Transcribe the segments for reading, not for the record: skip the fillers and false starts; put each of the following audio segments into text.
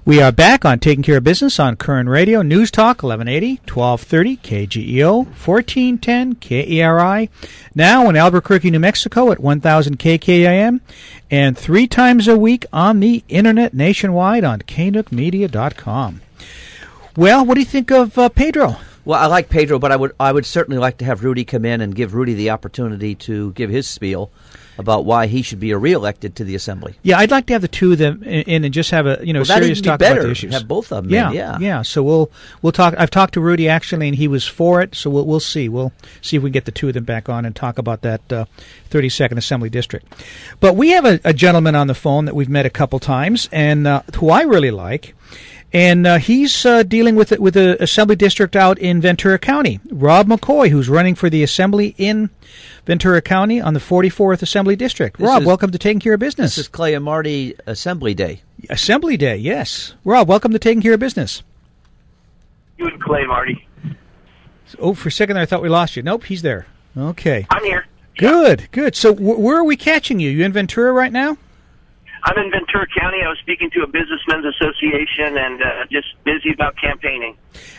We are back on Taking Care of Business on Koerner Radio, News Talk, 1180, 1230, KGEO, 1410, KERI, now in Albuquerque, New Mexico at 1000 KKIM, and 3 times a week on the Internet nationwide on knookmedia.com. Well, what do you think of Pedro? Well, I like Pedro, but I would certainly like to have Rudy come in and give Rudy the opportunity to give his spiel about why he should be reelected to the Assembly. Yeah, I'd like to have the two of them in and just have a serious talk about the issues. Have both of them. Yeah. So we'll talk. I've talked to Rudy actually, and he was for it. So we'll see. We'll see if we can get the two of them back on and talk about that 32nd Assembly District. But we have a gentleman on the phone that we've met a couple times, and who I really like. And he's dealing with the Assembly District out in Ventura County. Rob McCoy, who's running for the Assembly in Ventura County on the 44th Assembly District. Rob, welcome to Taking Care of Business. This is Clay and Marty Assembly Day. Assembly Day, yes. Rob, welcome to Taking Care of Business. You and Clay, Marty. Oh, for a second there, I thought we lost you. Nope, he's there. Okay. I'm here. Good. So where are we catching you? You in Ventura right now? I'm in Ventura County. I was speaking to a businessmen's association and just busy about campaigning.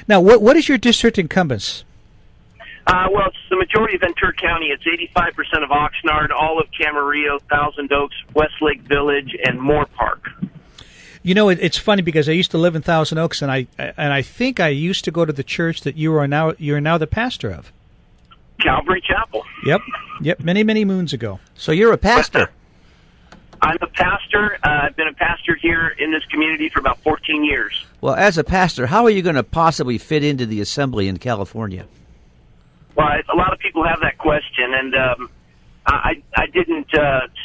Now, what is your district incumbents? Well, it's the majority of Ventura County. It's 85% of Oxnard, all of Camarillo, Thousand Oaks, Westlake Village, and Moore Park. You know, it's funny because I used to live in Thousand Oaks, and I think I used to go to the church that you're now the pastor of. Calvary Chapel. Yep. Many moons ago. So you're a pastor. I'm a pastor. I've been a pastor here in this community for about 14 years. Well, as a pastor, how are you going to possibly fit into the Assembly in California? Well, a lot of people have that question, and I didn't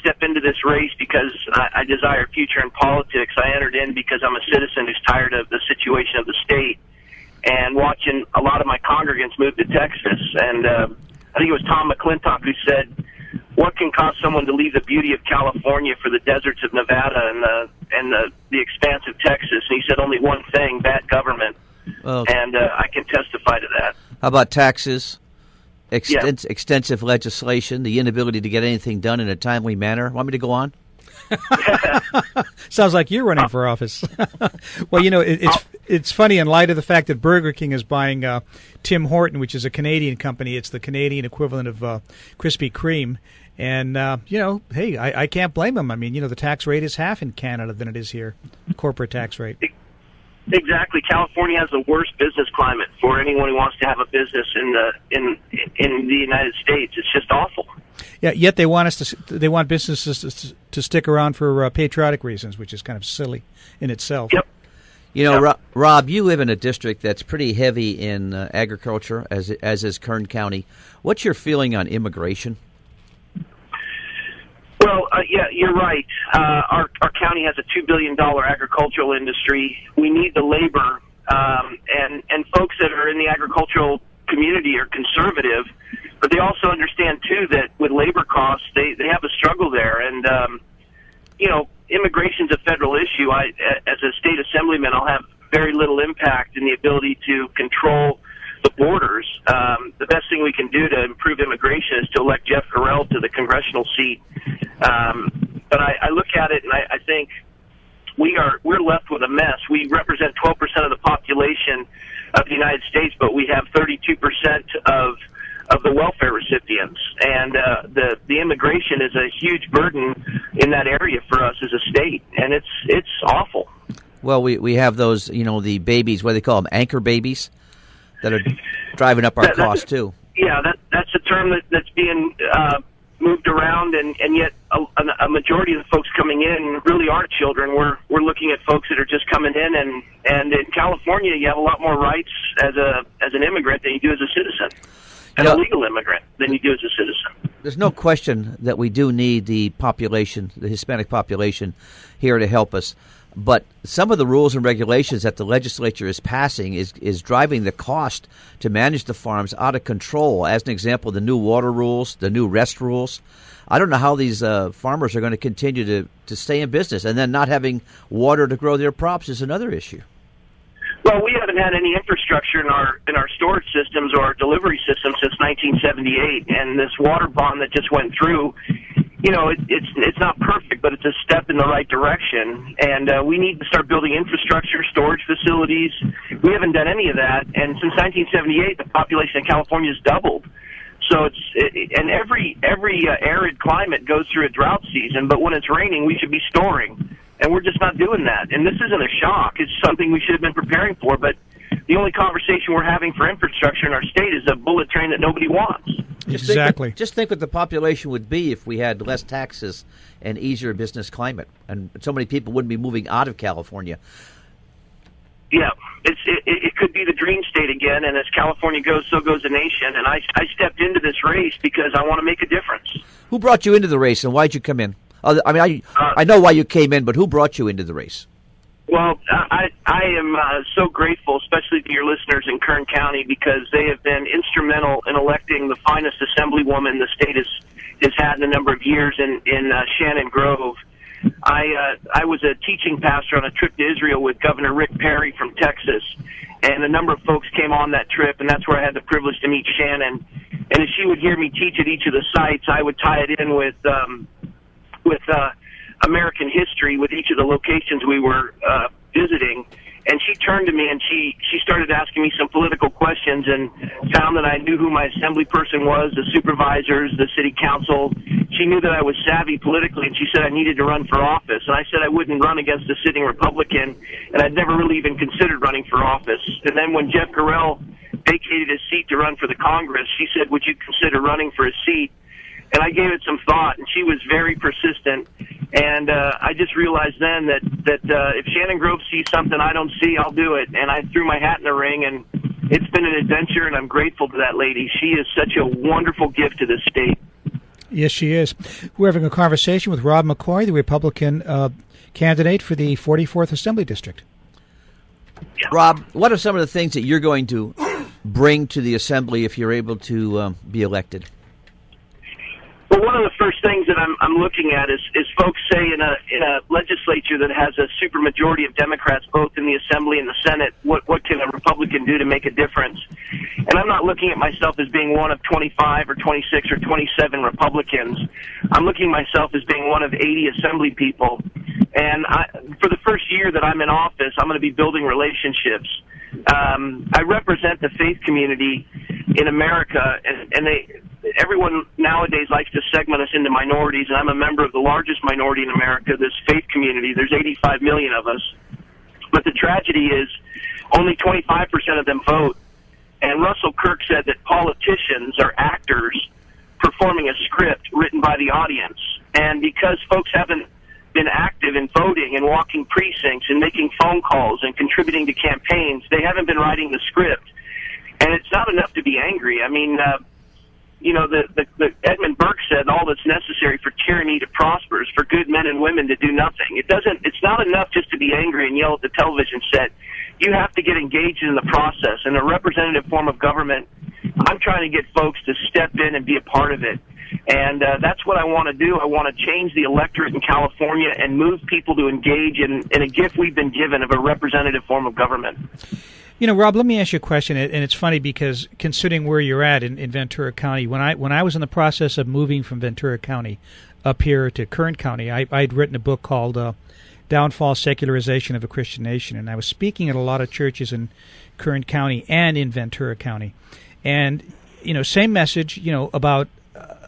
step into this race because I desire a future in politics. I entered in because I'm a citizen who's tired of the situation of the state and watching a lot of my congregants move to Texas. And I think it was Tom McClintock who said, what can cause someone to leave the beauty of California for the deserts of Nevada and the expanse of Texas? And he said only one thing: bad government. And I can testify to that. How about taxes, extensive legislation, the inability to get anything done in a timely manner? Want me to go on? Sounds like you're running for office. Well, you know, it's funny in light of the fact that Burger King is buying Tim Horton, which is a Canadian company. It's the Canadian equivalent of Krispy Kreme. And, hey, I can't blame them. I mean, the tax rate is half in Canada than it is here, corporate tax rate. Exactly. California has the worst business climate for anyone who wants to have a business in the United States. It's just awful. Yeah, yet they want businesses to stick around for patriotic reasons, which is kind of silly in itself. Yep. Rob, you live in a district that's pretty heavy in agriculture, as is Kern County. What's your feeling on immigration? Well, you're right. Our county has a $2 billion agricultural industry. We need the labor, and folks that are in the agricultural community are conservative, but they also understand, too, that with labor costs, they have a struggle there. And, immigration's a federal issue. As a state assemblyman, I'll have very little impact in the ability to control the borders. The best thing we can do to improve immigration is to elect Jeff Gorell to the congressional seat. But I look at it and I think we're left with a mess. We represent 12% of the population of the United States, but we have 32% of the welfare recipients, and the immigration is a huge burden in that area for us as a state, and it's awful. Well, we have those, the babies, what do they call them, anchor babies, that are driving up our costs too. Yeah, that's a term that's being moved around, and yet a majority of the folks coming in really aren't children. We're looking at folks that are just coming in, and in California, you have a lot more rights as an immigrant than you do as a citizen, and a legal immigrant than you do as a citizen. There's no question that we do need the population, the Hispanic population, here to help us. But some of the rules and regulations that the legislature is passing is driving the cost to manage the farms out of control. As an example, the new water rules, the new rest rules. I don't know how these farmers are going to continue to stay in business, and then not having water to grow their crops is another issue. Well, we haven't had any infrastructure in our storage systems or our delivery systems since 1978, and this water bond that just went through it's not perfect, but it's a step in the right direction. And we need to start building infrastructure, storage facilities. We haven't done any of that. And since 1978, the population of California has doubled. So and every arid climate goes through a drought season, but when it's raining, we should be storing. And we're just not doing that. And this isn't a shock. It's something we should have been preparing for. But the only conversation we're having for infrastructure in our state is a bullet train that nobody wants. Exactly. Just think what the population would be if we had less taxes and easier business climate, and so many people wouldn't be moving out of California. Yeah, it could be the dream state again, and as California goes, so goes the nation. And I stepped into this race because I want to make a difference. Who brought you into the race, and why'd you come in? I know why you came in, but who brought you into the race? Well, I am so grateful, especially to your listeners in Kern County, because they have been instrumental in electing the finest assemblywoman the state has had in a number of years in Shannon Grove. I was a teaching pastor on a trip to Israel with Governor Rick Perry from Texas, and a number of folks came on that trip, and that's where I had the privilege to meet Shannon. And as she would hear me teach at each of the sites, I would tie it in with American history with each of the locations we were visiting. And she turned to me and she started asking me some political questions and found that I knew who my assembly person was, the supervisors, the city council. She knew that I was savvy politically, and she said I needed to run for office. And I said I wouldn't run against a sitting Republican, and I'd never really even considered running for office. And then when Jeff Carell vacated his seat to run for the Congress, she said, would you consider running for a seat? And I gave it some thought, and she was very persistent. And I just realized then that if Shannon Grove sees something I don't see, I'll do it. And I threw my hat in the ring, and it's been an adventure, and I'm grateful to that lady. She is such a wonderful gift to this state. Yes, she is. We're having a conversation with Rob McCoy, the Republican candidate for the 44th Assembly District. Yeah. Rob, what are some of the things that you're going to bring to the Assembly if you're able to be elected? Well, one of the first things that I'm looking at is folks say in a legislature that has a supermajority of Democrats both in the Assembly and the Senate, what can a Republican do to make a difference? And I'm not looking at myself as being one of 25 or 26 or 27 Republicans. I'm looking at myself as being one of 80 Assembly people. And for the first year that I'm in office, I'm going to be building relationships. I represent the faith community in America, and everyone nowadays likes to segment us into minorities, and I'm a member of the largest minority in America, this faith community. There's 85 million of us. But the tragedy is only 25% of them vote. And Russell Kirk said that politicians are actors performing a script written by the audience. And because folks haven't been active in voting and walking precincts and making phone calls and contributing to campaigns, they haven't been writing the script. And it's not enough to be angry. I mean, the Edmund Burke said all that's necessary for tyranny to prosper is for good men and women to do nothing. It's not enough just to be angry and yell at the television set. You have to get engaged in the process. In a representative form of government, I'm trying to get folks to step in and be a part of it. And that's what I want to do. I want to change the electorate in California and move people to engage in a gift we've been given of a representative form of government. You know, Rob, let me ask you a question, and it's funny because considering where you're at in Ventura County, when I was in the process of moving from Ventura County up here to Kern County, I'd written a book called Downfall, Secularization of a Christian Nation, and I was speaking at a lot of churches in Kern County and in Ventura County. And, same message, about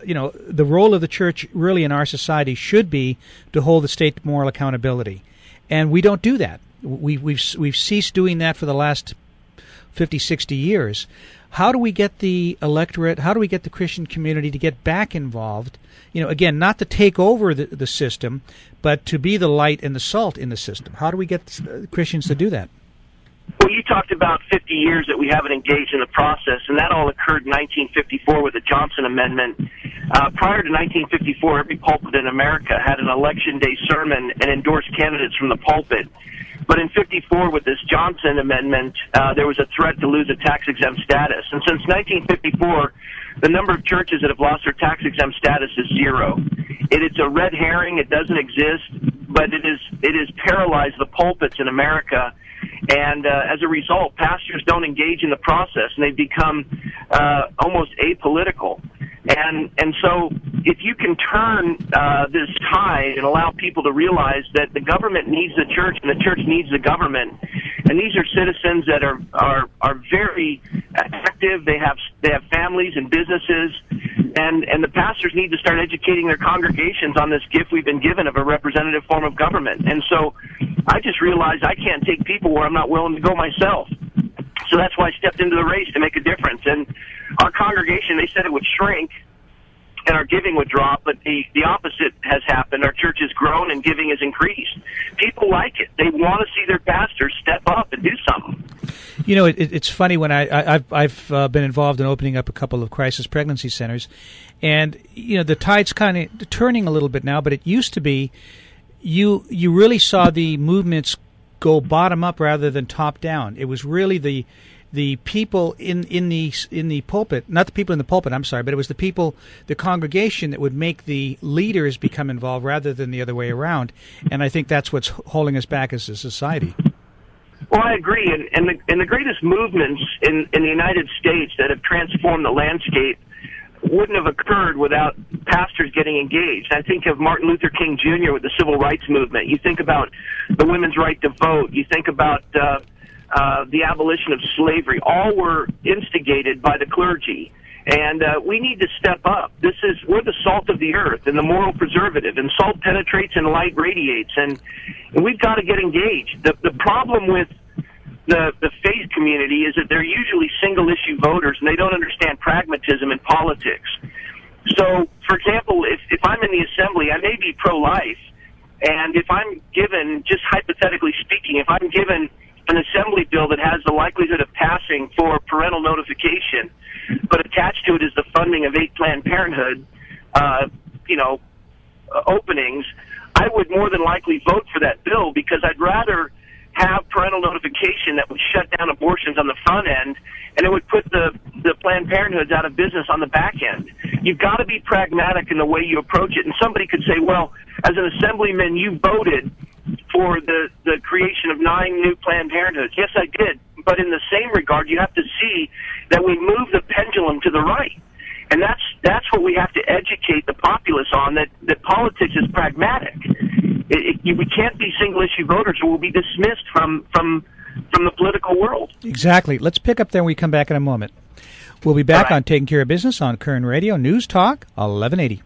the role of the church really in our society should be to hold the state to moral accountability. And we don't do that. We've ceased doing that for the last 50, 60 years. How do we get the electorate, how do we get the Christian community to get back involved? Again, not to take over the system, but to be the light and the salt in the system. How do we get Christians to do that? Well, you talked about 50 years that we haven't engaged in the process, and that all occurred in 1954 with the Johnson Amendment. Prior to 1954, every pulpit in America had an election day sermon and endorsed candidates from the pulpit. But in 54, with this Johnson Amendment, there was a threat to lose a tax-exempt status. And since 1954, the number of churches that have lost their tax-exempt status is zero. It's a red herring. It doesn't exist, but it is paralyzed the pulpits in America. And as a result, pastors don't engage in the process, and they've become almost apolitical. And so if you can turn this tide and allow people to realize that the government needs the church and the church needs the government, and these are citizens that are very active. They have families and businesses, and the pastors need to start educating their congregations on this gift we've been given of a representative form of government. And so I just realized I can't take people where I'm not willing to go myself. So that's why I stepped into the race to make a difference. And our congregation, they said it would shrink and our giving would drop, but the opposite has happened. Our church has grown and giving has increased. People like it. They want to see their pastors step up and do something. You know, it's funny when I've been involved in opening up a couple of crisis pregnancy centers, and you know the tide's kind of turning a little bit now. But it used to be you really saw the movements go bottom up rather than top down. It was really the people in the pulpit, not the people in the pulpit, I'm sorry, but it was the people, the congregation that would make the leaders become involved rather than the other way around. And I think that's what's holding us back as a society. Well, I agree. And the greatest movements in the United States that have transformed the landscape wouldn't have occurred without pastors getting engaged. I think of Martin Luther King Jr. with the Civil Rights Movement. You think about the women's right to vote. You think about the abolition of slavery. All were instigated by the clergy. And we need to step up. We're the salt of the earth and the moral preservative, and salt penetrates and light radiates, and we've got to get engaged. The problem with the faith community is that they're usually single-issue voters, and they don't understand pragmatism in politics. So, for example, if I'm in the assembly, I may be pro-life, and if I'm given, just hypothetically speaking, if I'm given an assembly bill that has the likelihood of passing for parental notification, but attached to it is the funding of 8 Planned Parenthood, openings, I would more than likely vote for that bill because I'd rather have parental notification that would shut down abortions on the front end, and it would put the Planned Parenthoods out of business on the back end. You've got to be pragmatic in the way you approach it. And somebody could say, well, as an assemblyman, you voted for the creation of 9 new Planned Parenthoods. Yes, I did. But in the same regard, you have to see that we move the pendulum to the right. And that's what we have to educate the populace on, that politics is pragmatic. We can't be single-issue voters, or we'll be dismissed from the political world. Exactly. Let's pick up there when we come back in a moment. We'll be back on Taking Care of Business on Koerner Radio, News Talk 1180.